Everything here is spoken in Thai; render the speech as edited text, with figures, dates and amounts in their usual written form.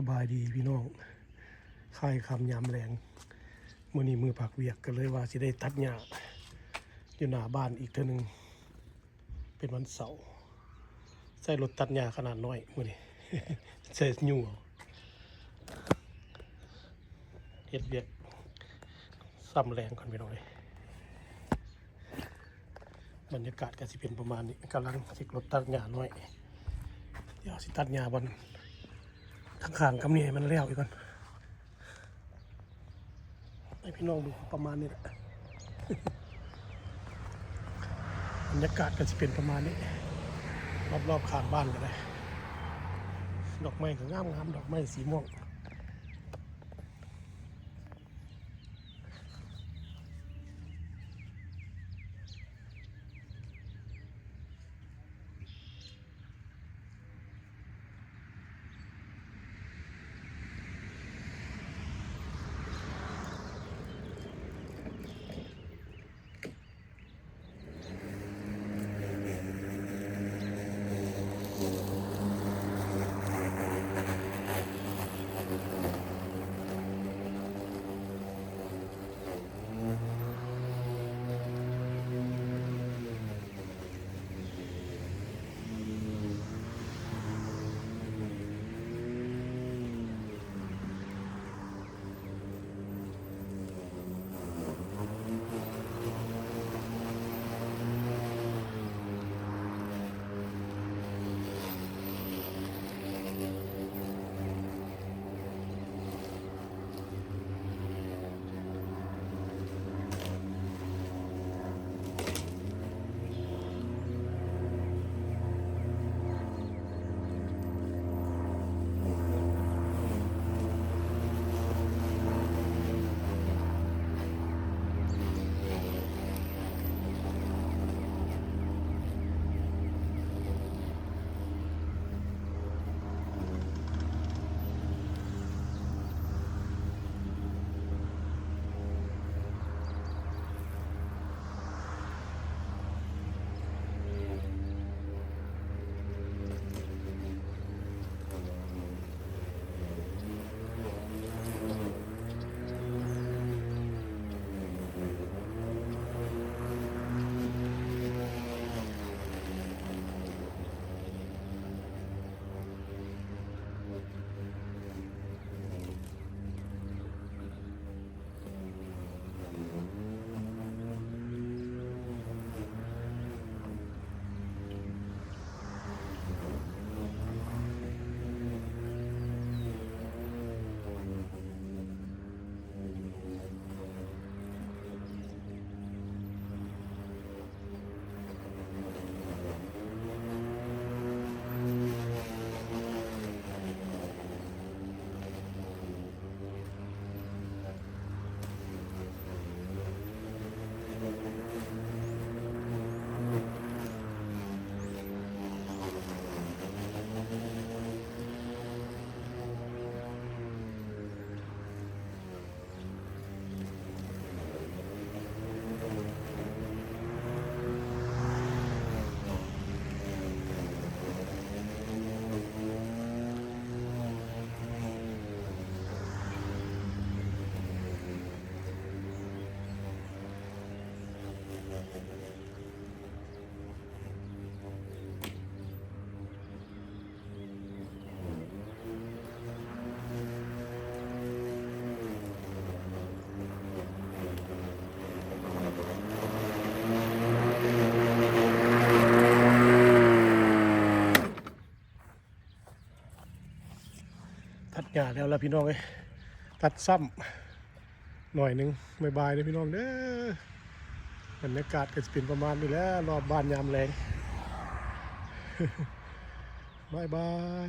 สบายดีพี่น้องคายคำยามแรงมื้อนี้มือผักเวียกก็เลยว่าสิได้ตัดหญ้าอยู่หน้าบ้านอีกเทื่อนึงเป็นวันเสาร์ใช้รถตัดหญ้าขนาดน้อยมื้อนี้ ใช้ยู่เฮ็ดเวียกซ้ำแรงก่อนพี่น้องบรรยากาศก็สิเป็นประมาณนี้กำลังสิรถตัดหญ้าน้อยเดี๋ยวสิตัดหญ้าบนข้างๆกับนี่ให้มันแล้วอีกก่อนให้พี่น้องดูประมาณนี้แหละ บรรยากาศก็สิเป็นประมาณนี้รอบๆข้างบ้านก็ได้ดอกไม้ก็งามๆดอกไม้สีม่วงตัดหญ้าแล้วพี่น้องเอ้ยตัดซ้ำหน่อยนึงบ๊ายบายเด้อพี่น้องเด้อบรรยากาศก็จะเป็นประมาณนี้แหละรอบบ้านยามแลง บ๊ายบาย